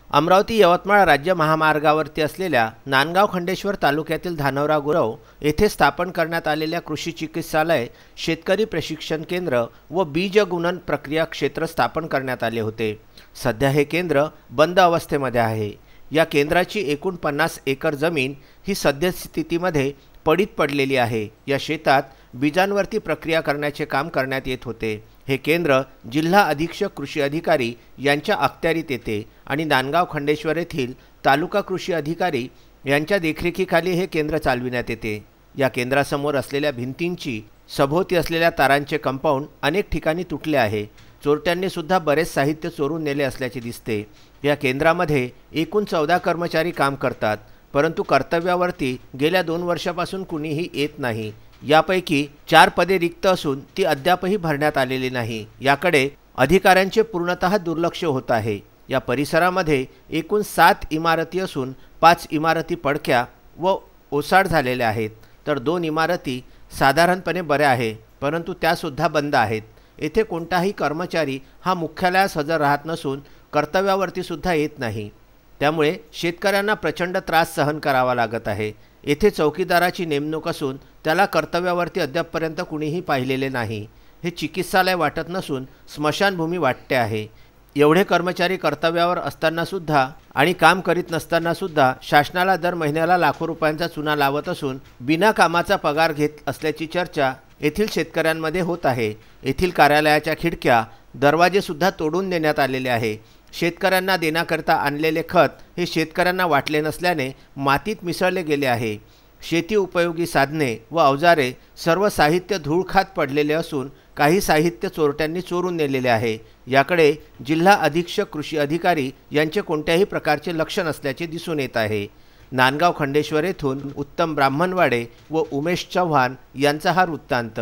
अमरावती यवतमाळ राज्य महामार्गावरती असलेल्या नांदगाव खंडेश्वर तालुक्यातील धानोरा गुरव येथे स्थापन करण्यात आलेल्या कृषी चिकित्सालय, शेतकरी प्रशिक्षण केंद्र व बीज गुणन प्रक्रिया क्षेत्र स्थापन करण्यात आले होते। सध्या हे केंद्र बंद अवस्थेमध्ये आहे। या केंद्राची एकूण 50 एकर जमीन ही सद्यस्थितीमध्ये पडीत पडलेली आहे। या शेतात बीजांवरती प्रक्रिया करण्याचे काम करण्यात येत होते। हे केंद्र जिल्हा अधीक्षक कृषी अधिकारी यांच्या अखत्यारीत येते आणि नांदगाव खंडेश्वर येथील तालुका कृषी अधिकारी यांच्या देखरेखीखाली हे केंद्र चालविण्यात येते। या केंद्रासमोर असलेल्या भिंतींची सभोवती असलेल्या तारांचे कंपाऊंड अनेक ठिकाणी तुटले आहे। चोरट्यांनी सुद्धा बरेच साहित्य चोरून नेले असल्याचे दिसते। या केंद्रामध्ये एकूण 14 कर्मचारी काम करतात, परंतु कर्तव्यावरती गेल्या 2 वर्षापासून कुणीही येत नाही। यापैकी 4 पदे रिक्त असून ती अद्यापही भरण्यात आलेली नाही। याकडे अधिकाऱ्यांचे पूर्णतः दुर्लक्ष होत आहे। या परिसरामध्ये एकूण 7 इमारती असून 5 इमारती पडक्या व ओसाड झालेल्या आहेत, तर 2 इमारती साधारणपणे बऱ्या आहेत, परंतु त्यासुद्धा बंद आहेत। येथे कोणताही कर्मचारी हा मुख्यालयास हजर राहत नसून कर्तव्यावरती सुद्धा येत नाही। त्यामुळे शेतकऱ्यांना प्रचंड त्रास सहन करावा लागत आहे। येथे चौकीदाराची नेमणूक असून त्याला कर्तव्यावरती अद्यापपर्यंत कुणीही पाहिलेले नाही। हे चिकित्सालय वाटत नसून स्मशानभूमी वाटते आहे। एवढे कर्मचारी कर्तव्यावर असताना सुद्धा आणि काम करीत नसताना सुद्धा शासनाला दर महिन्याला लाखो रुपयांचा चुना लावत असून बिना कामाचा पगार घेत असल्याची चर्चा येथील शेतकऱ्यांमध्ये होत आहे। येथील कार्यालयाच्या खिडक्या, दरवाजे सुद्धा तोडून देण्यात आलेले आहे। शेतकऱ्यांना देण्याकरता आणलेले खत हे शेतकऱ्यांना वाटले नसल्याने मातीत मिसळले गेले आहे। शेती उपयोगी साधने व अवजारे सर्व साहित्य धूळ खात पडलेले असून काही साहित्य चोरट्यांनी चोरून नेलेले आहे। याकडे जिल्हा अधीक्षक कृषी अधिकारी यांचे कोणत्याही प्रकारचे लक्ष नसल्याचे दिसून येत आहे। नांदगाव खंडेश्वर येथून उत्तम ब्राह्मणवाडे व उमेश चव्हाण यांचा हा वृत्तांत।